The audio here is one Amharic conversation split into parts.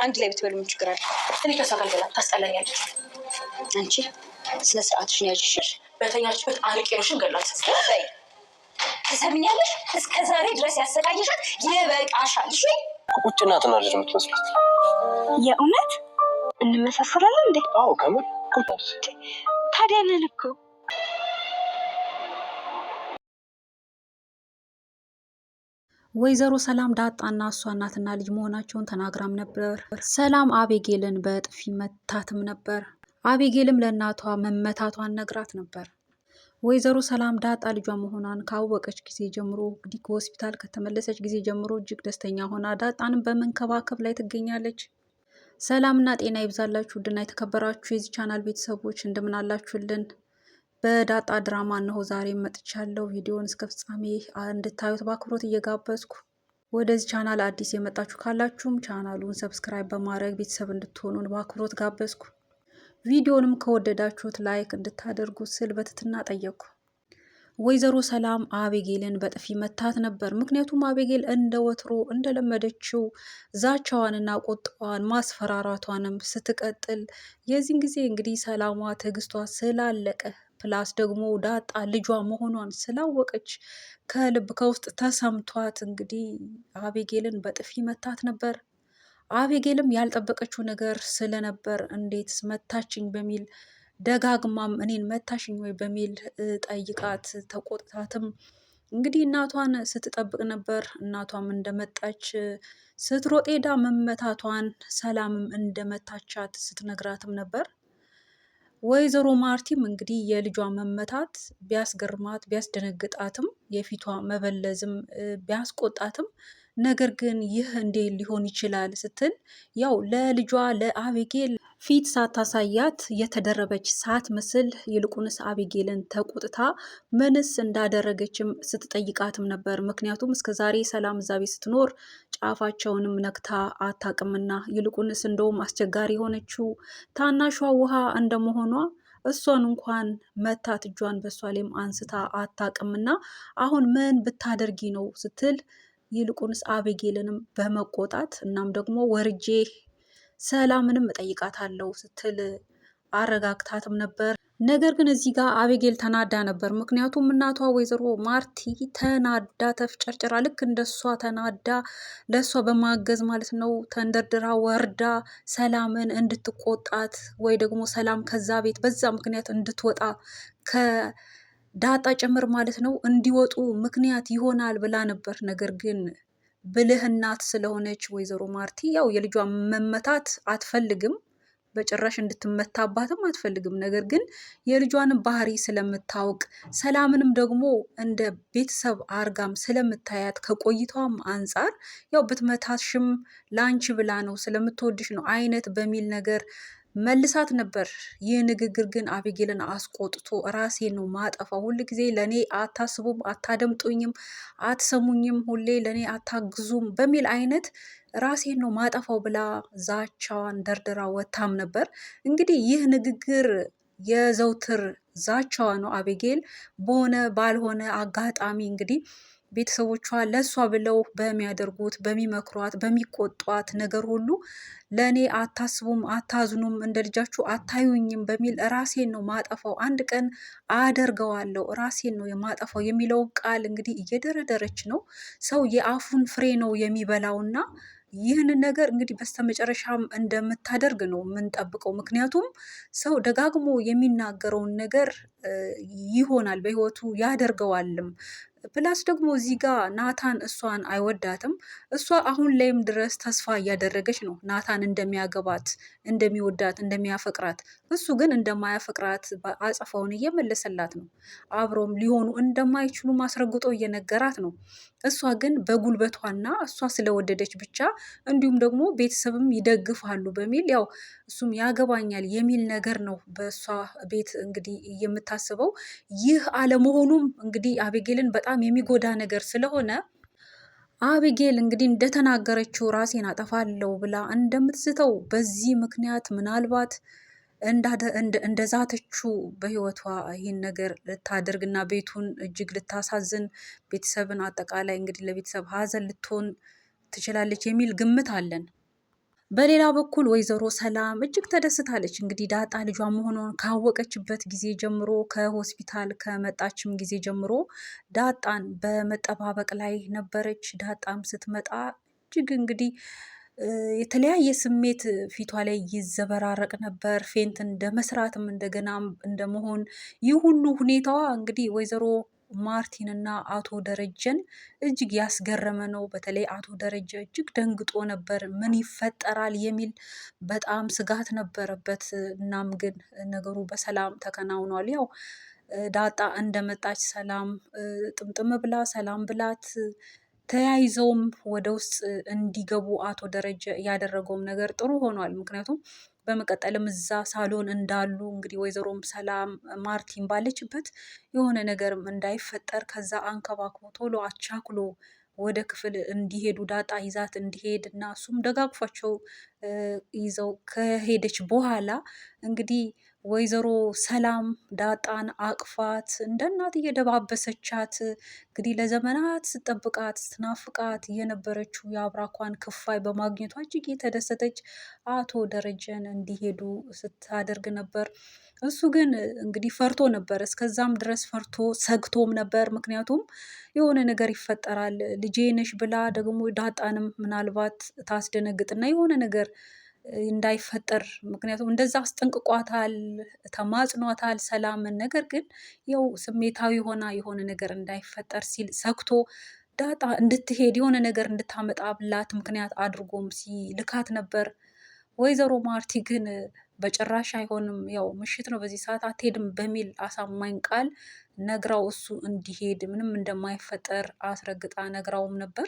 አንድ ላይ ብትበሉ ምን ችግር አለ? እኔ ከሷ ጋር አልበላም፣ ታስጠላኛለች። አንቺ ስነ ስርዓትሽን ያዥሽ። በተኛችበት አንቄሽን ገላት። ትሰሚኛለሽ? እስከ ዛሬ ድረስ ያሰቃየሻት ይበቃሻል። እሺ ቁጭ እናትና ልጅ የምትመስሉት የእውነት እንመሳሰላለን እንዴ? አዎ ከምር ታዲያ ነን እኮ። ወይዘሮ ሰላም ዳጣና እሷ እናትና ልጅ መሆናቸውን ተናግራም ነበር። ሰላም አቤጌልን በጥፊ መታትም ነበር። አቤጌልም ለእናቷ መመታቷን ነግራት ነበር። ወይዘሮ ሰላም ዳጣ ልጇ መሆኗን ካወቀች ጊዜ ጀምሮ እንግዲህ ከሆስፒታል ከተመለሰች ጊዜ ጀምሮ እጅግ ደስተኛ ሆና ዳጣንም በመንከባከብ ላይ ትገኛለች። ሰላምና ጤና ይብዛላችሁ ውድና የተከበራችሁ የዚህ ቻናል ቤተሰቦች እንደምን አላችሁልን? በዳጣ ድራማ እነሆ ዛሬ መጥቻለሁ። ቪዲዮውን እስከ ፍጻሜ እንድታዩት በአክብሮት እየጋበዝኩ ወደዚህ ቻናል አዲስ የመጣችሁ ካላችሁም ቻናሉን ሰብስክራይብ በማድረግ ቤተሰብ እንድትሆኑን በአክብሮት ጋበዝኩ። ቪዲዮንም ከወደዳችሁት ላይክ እንድታደርጉ ስል በትህትና ጠየቅኩ። ወይዘሮ ሰላም አቤጌልን በጥፊ መታት ነበር። ምክንያቱም አቤጌል እንደ ወትሮ እንደለመደችው ዛቻዋንና ቁጣዋን ማስፈራራቷንም ስትቀጥል የዚህን ጊዜ እንግዲህ ሰላሟ ትዕግስቷ ስላለቀ ፕላስ ደግሞ ዳጣ ልጇ መሆኗን ስላወቀች ከልብ ከውስጥ ተሰምቷት እንግዲህ አቤጌልን በጥፊ መታት ነበር። አቤጌልም ያልጠበቀችው ነገር ስለነበር እንዴት መታችኝ በሚል ደጋግማም እኔን መታሽኝ ወይ በሚል ጠይቃት ተቆጥታትም እንግዲህ እናቷን ስትጠብቅ ነበር። እናቷም እንደመጣች ስትሮጥ ሄዳ መመታቷን ሰላምም እንደመታቻት ስትነግራትም ነበር። ወይዘሮ ማርቲም እንግዲህ የልጇ መመታት ቢያስገርማት ቢያስደነግጣትም የፊቷ መበለዝም ቢያስቆጣትም ነገር ግን ይህ እንዴት ሊሆን ይችላል ስትል ያው ለልጇ ለአቤጌል ፊት ሳታሳያት የተደረበች ሳትመስል ይልቁንስ አቤጌልን ተቆጥታ ምንስ እንዳደረገችም ስትጠይቃትም ነበር። ምክንያቱም እስከዛሬ ሰላም እዛ ቤት ስትኖር ጫፋቸውንም ነክታ አታቅምና ይልቁንስ እንደውም አስቸጋሪ የሆነችው ታናሿ ውሃ እንደመሆኗ እሷን እንኳን መታት እጇን በሷ ላይም አንስታ አታቅምና አሁን ምን ብታደርጊ ነው ስትል ይልቁንስ አቤጌልንም በመቆጣት እናም ደግሞ ወርጄ ሰላምንም እጠይቃታለሁ ስትል አረጋግታትም ነበር። ነገር ግን እዚህ ጋር አቤጌል ተናዳ ነበር። ምክንያቱም እናቷ ወይዘሮ ማርቲ ተናዳ ተፍጨርጭራ ልክ እንደሷ ተናዳ ለእሷ በማገዝ ማለት ነው ተንደርድራ ወርዳ ሰላምን እንድትቆጣት ወይ ደግሞ ሰላም ከዛ ቤት በዛ ምክንያት እንድትወጣ ከዳጣ ጭምር ማለት ነው እንዲወጡ ምክንያት ይሆናል ብላ ነበር። ነገር ግን ብልህ እናት ስለሆነች ወይዘሮ ማርቲ ያው የልጇ መመታት አትፈልግም፣ በጭራሽ እንድትመታባትም አትፈልግም። ነገር ግን የልጇንም ባህሪ ስለምታውቅ ሰላምንም ደግሞ እንደ ቤተሰብ አርጋም ስለምታያት ከቆይታዋም አንጻር ያው ብትመታሽም ለአንቺ ብላ ነው ስለምትወድሽ ነው አይነት በሚል ነገር መልሳት ነበር። ይህ ንግግር ግን አቤጌልን አስቆጥቶ ራሴን ነው ማጠፋው፣ ሁል ጊዜ ለእኔ አታስቡም፣ አታደምጡኝም፣ አትሰሙኝም፣ ሁሌ ለእኔ አታግዙም በሚል አይነት ራሴን ነው ማጠፋው ብላ ዛቻዋን ደርድራ ወታም ነበር። እንግዲህ ይህ ንግግር የዘውትር ዛቻዋ ነው። አቤጌል በሆነ ባልሆነ አጋጣሚ እንግዲህ ቤተሰቦቿ ለእሷ ብለው በሚያደርጉት በሚመክሯት በሚቆጧት ነገር ሁሉ ለእኔ አታስቡም አታዝኑም እንደ ልጃችሁ አታዩኝም በሚል ራሴን ነው ማጠፋው፣ አንድ ቀን አደርገዋለሁ ራሴን ነው የማጠፋው የሚለውን ቃል እንግዲህ እየደረደረች ነው። ሰው የአፉን ፍሬ ነው የሚበላውና ይህንን ነገር እንግዲህ በስተመጨረሻም እንደምታደርግ ነው የምንጠብቀው። ምክንያቱም ሰው ደጋግሞ የሚናገረውን ነገር ይሆናል በህይወቱ ያደርገዋልም። ፕላስ ደግሞ እዚህ ጋር ናታን እሷን አይወዳትም። እሷ አሁን ላይም ድረስ ተስፋ እያደረገች ነው ናታን እንደሚያገባት፣ እንደሚወዳት፣ እንደሚያፈቅራት። እሱ ግን እንደማያፈቅራት አጸፋውን እየመለሰላት ነው። አብረውም ሊሆኑ እንደማይችሉ ማስረግጦ እየነገራት ነው። እሷ ግን በጉልበቷና እሷ ስለወደደች ብቻ እንዲሁም ደግሞ ቤተሰብም ይደግፋሉ በሚል ያው እሱም ያገባኛል የሚል ነገር ነው በእሷ ቤት እንግዲህ የምታስበው። ይህ አለመሆኑም እንግዲህ አቤጌልን በጣም የሚጎዳ ነገር ስለሆነ አቤጌል እንግዲህ እንደተናገረችው ራሴን አጠፋለሁ ብላ እንደምትስተው በዚህ ምክንያት ምናልባት እንደዛተችው በህይወቷ ይህን ነገር ልታደርግና ቤቱን እጅግ ልታሳዝን ቤተሰብን አጠቃላይ እንግዲህ ለቤተሰብ ሀዘን ልትሆን ትችላለች የሚል ግምት አለን። በሌላ በኩል ወይዘሮ ሰላም እጅግ ተደስታለች። እንግዲህ ዳጣ ልጇ መሆኗን ካወቀችበት ጊዜ ጀምሮ ከሆስፒታል ከመጣችም ጊዜ ጀምሮ ዳጣን በመጠባበቅ ላይ ነበረች። ዳጣም ስትመጣ እጅግ እንግዲህ የተለያየ ስሜት ፊቷ ላይ ይዘበራረቅ ነበር። ፌንት እንደ መስራትም እንደገና እንደመሆን ይህ ሁሉ ሁኔታዋ እንግዲህ ወይዘሮ ማርቲን እና አቶ ደረጀን እጅግ ያስገረመ ነው። በተለይ አቶ ደረጀ እጅግ ደንግጦ ነበር። ምን ይፈጠራል የሚል በጣም ስጋት ነበረበት። እናም ግን ነገሩ በሰላም ተከናውኗል። ያው ዳጣ እንደመጣች ሰላም ጥምጥም ብላ ሰላም ብላት ተያይዘውም ወደ ውስጥ እንዲገቡ አቶ ደረጀ ያደረገውም ነገር ጥሩ ሆኗል። ምክንያቱም በመቀጠልም እዛ ሳሎን እንዳሉ እንግዲህ ወይዘሮም ሰላም ማርቲን ባለችበት የሆነ ነገርም እንዳይፈጠር ከዛ አንከባክቦ ቶሎ አቻክሎ ወደ ክፍል እንዲሄዱ ዳጣ ይዛት እንዲሄድ እና እሱም ደጋግፏቸው ይዘው ከሄደች በኋላ እንግዲህ ወይዘሮ ሰላም ዳጣን አቅፋት እንደ እናት እየደባበሰቻት እንግዲህ ለዘመናት ስጠብቃት ስትናፍቃት የነበረችው የአብራኳን ክፋይ በማግኘቷ እጅግ የተደሰተች አቶ ደረጀን እንዲሄዱ ስታደርግ ነበር። እሱ ግን እንግዲህ ፈርቶ ነበር። እስከዛም ድረስ ፈርቶ ሰግቶም ነበር። ምክንያቱም የሆነ ነገር ይፈጠራል ልጄ ነሽ ብላ ደግሞ ዳጣንም ምናልባት ታስደነግጥና የሆነ ነገር እንዳይፈጠር ምክንያቱም እንደዛ አስጠንቅቋታል፣ ተማጽኗታል ሰላምን። ነገር ግን ያው ስሜታዊ ሆና የሆነ ነገር እንዳይፈጠር ሲል ሰግቶ ዳጣ እንድትሄድ የሆነ ነገር እንድታመጣላት ምክንያት አድርጎም ሲልካት ነበር። ወይዘሮ ማርቲ ግን በጭራሽ አይሆንም፣ ያው ምሽት ነው በዚህ ሰዓት አትሄድም በሚል አሳማኝ ቃል ነግራው እሱ እንዲሄድ ምንም እንደማይፈጠር አስረግጣ ነግራውም ነበር።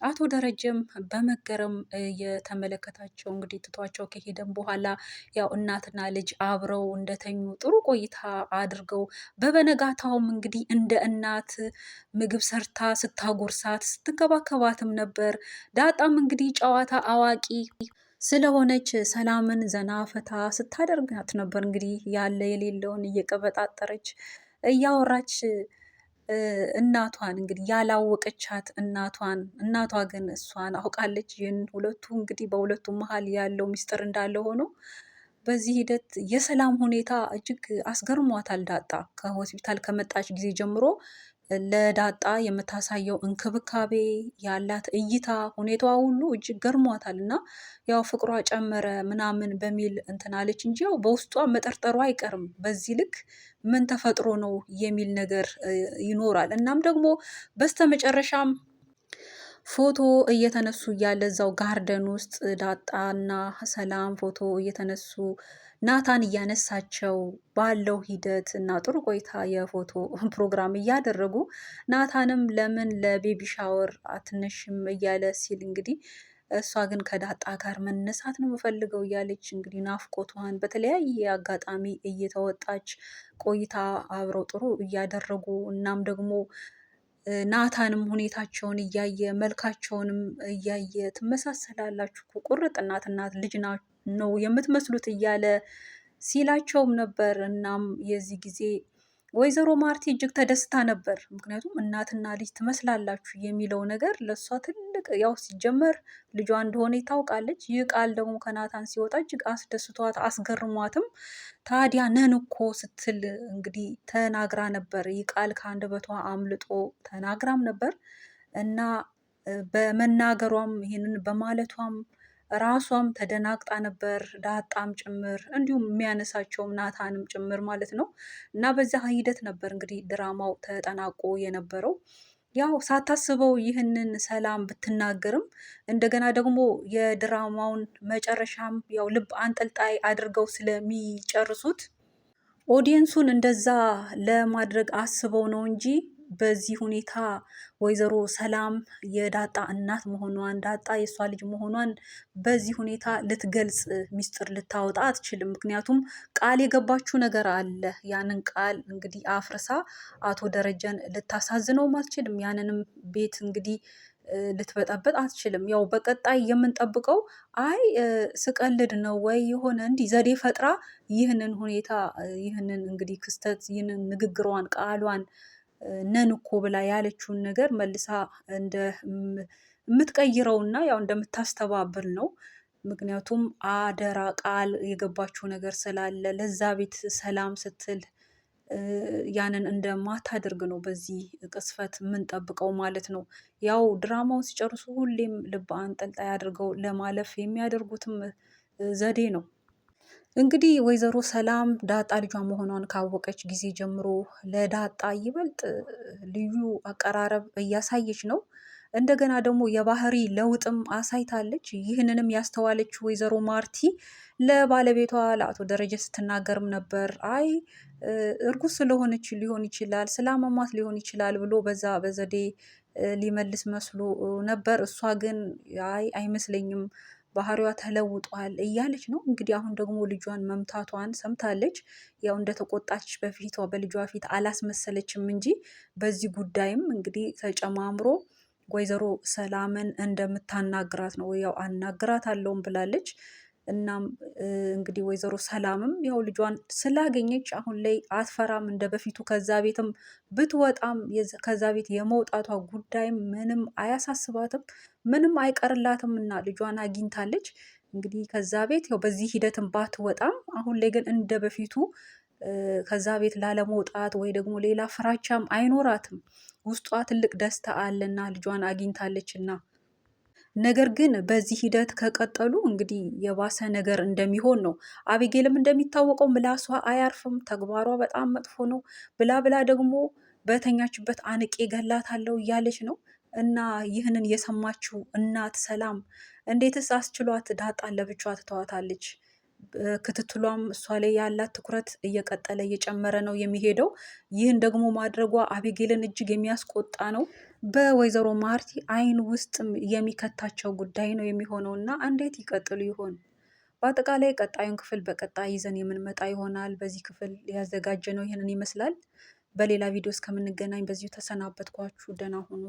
አቶ ደረጀም በመገረም የተመለከታቸው እንግዲህ ትቷቸው ከሄደም በኋላ ያው እናትና ልጅ አብረው እንደተኙ ጥሩ ቆይታ አድርገው በበነጋታውም እንግዲህ እንደ እናት ምግብ ሰርታ ስታጎርሳት ስትንከባከባትም ነበር። ዳጣም እንግዲህ ጨዋታ አዋቂ ስለሆነች ሰላምን ዘና ፈታ ስታደርጋት ነበር። እንግዲህ ያለ የሌለውን እየቀበጣጠረች እያወራች እናቷን እንግዲህ ያላወቀቻት እናቷ ግን እሷን አውቃለች። ይህን ሁለቱ እንግዲህ በሁለቱ መሀል ያለው ሚስጥር እንዳለ ሆኖ በዚህ ሂደት የሰላም ሁኔታ እጅግ አስገርሟታል። ዳጣ ከሆስፒታል ከመጣች ጊዜ ጀምሮ ለዳጣ የምታሳየው እንክብካቤ፣ ያላት እይታ፣ ሁኔታዋ ሁሉ እጅግ ገርሟታል እና ያው ፍቅሯ ጨመረ ምናምን በሚል እንትን አለች እንጂ ያው በውስጧ መጠርጠሯ አይቀርም። በዚህ ልክ ምን ተፈጥሮ ነው የሚል ነገር ይኖራል። እናም ደግሞ በስተመጨረሻም ፎቶ እየተነሱ እያለ እዛው ጋርደን ውስጥ ዳጣና ሰላም ፎቶ እየተነሱ ናታን እያነሳቸው ባለው ሂደት እና ጥሩ ቆይታ የፎቶ ፕሮግራም እያደረጉ ናታንም ለምን ለቤቢ ሻወር አትነሽም እያለ ሲል እንግዲህ እሷ ግን ከዳጣ ጋር መነሳት ነው የምፈልገው እያለች እንግዲህ ናፍቆቷን በተለያየ አጋጣሚ እየተወጣች ቆይታ አብረው ጥሩ እያደረጉ እናም ደግሞ ናታንም ሁኔታቸውን እያየ መልካቸውንም እያየ ትመሳሰላላችሁ እኮ ቁርጥ እናትና ልጅ ነው የምትመስሉት እያለ ሲላቸውም ነበር። እናም የዚህ ጊዜ ወይዘሮ ማርቲ እጅግ ተደስታ ነበር። ምክንያቱም እናትና ልጅ ትመስላላችሁ የሚለው ነገር ለእሷ ትልቅ ያው ሲጀመር ልጇ እንደሆነ ታውቃለች። ይህ ቃል ደግሞ ከናታን ሲወጣ እጅግ አስደስቷት አስገርሟትም ታዲያ ነን እኮ ስትል እንግዲህ ተናግራ ነበር። ይህ ቃል ከአንደበቷ አምልጦ ተናግራም ነበር እና በመናገሯም ይህንን በማለቷም ራሷም ተደናግጣ ነበር፣ ዳጣም ጭምር እንዲሁም የሚያነሳቸውም ናታንም ጭምር ማለት ነው። እና በዛ ሂደት ነበር እንግዲህ ድራማው ተጠናቆ የነበረው። ያው ሳታስበው ይህንን ሰላም ብትናገርም እንደገና ደግሞ የድራማውን መጨረሻም ያው ልብ አንጠልጣይ አድርገው ስለሚጨርሱት ኦዲየንሱን እንደዛ ለማድረግ አስበው ነው እንጂ በዚህ ሁኔታ ወይዘሮ ሰላም የዳጣ እናት መሆኗን ዳጣ የእሷ ልጅ መሆኗን በዚህ ሁኔታ ልትገልጽ ሚስጥር ልታወጣ አትችልም። ምክንያቱም ቃል የገባችው ነገር አለ። ያንን ቃል እንግዲህ አፍርሳ አቶ ደረጀን ልታሳዝነውም አትችልም። ያንንም ቤት እንግዲህ ልትበጠበጥ አትችልም። ያው በቀጣይ የምንጠብቀው አይ ስቀልድ ነው ወይ የሆነ እንዲህ ዘዴ ፈጥራ ይህንን ሁኔታ ይህንን እንግዲህ ክስተት ይህንን ንግግሯን ቃሏን ነን እኮ ብላ ያለችውን ነገር መልሳ እንደ የምትቀይረውና ያው እንደምታስተባብል ነው። ምክንያቱም አደራ ቃል የገባችው ነገር ስላለ ለዛ ቤት ሰላም ስትል ያንን እንደማታደርግ ነው በዚህ ቅስፈት የምንጠብቀው ማለት ነው። ያው ድራማውን ሲጨርሱ ሁሌም ልብ አንጠልጣይ አድርገው ለማለፍ የሚያደርጉትም ዘዴ ነው። እንግዲህ ወይዘሮ ሰላም ዳጣ ልጇ መሆኗን ካወቀች ጊዜ ጀምሮ ለዳጣ ይበልጥ ልዩ አቀራረብ እያሳየች ነው። እንደገና ደግሞ የባህሪ ለውጥም አሳይታለች። ይህንንም ያስተዋለች ወይዘሮ ማርቲ ለባለቤቷ ለአቶ ደረጀ ስትናገርም ነበር። አይ እርጉዝ ስለሆነች ሊሆን ይችላል፣ ስላመሟት ሊሆን ይችላል ብሎ በዛ በዘዴ ሊመልስ መስሎ ነበር። እሷ ግን አይ አይመስለኝም ባህሪዋ ተለውጧል እያለች ነው። እንግዲህ አሁን ደግሞ ልጇን መምታቷን ሰምታለች። ያው እንደተቆጣች በፊቷ በልጇ ፊት አላስመሰለችም እንጂ በዚህ ጉዳይም እንግዲህ ተጨማምሮ ወይዘሮ ሰላምን እንደምታናግራት ነው። ያው አናግራታለሁም ብላለች። እናም እንግዲህ ወይዘሮ ሰላምም ያው ልጇን ስላገኘች አሁን ላይ አትፈራም እንደ በፊቱ። ከዛ ቤትም ብትወጣም ከዛ ቤት የመውጣቷ ጉዳይም ምንም አያሳስባትም፣ ምንም አይቀርላትም እና ልጇን አግኝታለች። እንግዲህ ከዛ ቤት ያው በዚህ ሂደትም ባትወጣም አሁን ላይ ግን እንደ በፊቱ ከዛ ቤት ላለመውጣት ወይ ደግሞ ሌላ ፍራቻም አይኖራትም። ውስጧ ትልቅ ደስታ አለና ልጇን አግኝታለችና። ነገር ግን በዚህ ሂደት ከቀጠሉ እንግዲህ የባሰ ነገር እንደሚሆን ነው። አቢጌልም እንደሚታወቀው ምላሷ አያርፍም፣ ተግባሯ በጣም መጥፎ ነው። ብላ ብላ ደግሞ በተኛችበት አንቄ ገላታለሁ እያለች ነው። እና ይህንን የሰማችው እናት ሰላም እንዴትስ አስችሏት ዳጣን ለብቻዋ ትተዋታለች? ክትትሏም እሷ ላይ ያላት ትኩረት እየቀጠለ እየጨመረ ነው የሚሄደው። ይህን ደግሞ ማድረጓ አቢጌልን እጅግ የሚያስቆጣ ነው። በወይዘሮ ማርቲ አይን ውስጥም የሚከታቸው ጉዳይ ነው የሚሆነው እና እንዴት ይቀጥሉ ይሆን? በአጠቃላይ ቀጣዩን ክፍል በቀጣይ ይዘን የምንመጣ ይሆናል። በዚህ ክፍል ያዘጋጀ ነው ይህንን ይመስላል። በሌላ ቪዲዮ እስከምንገናኝ በዚሁ ተሰናበትኳችሁ። ደህና ሁኑ።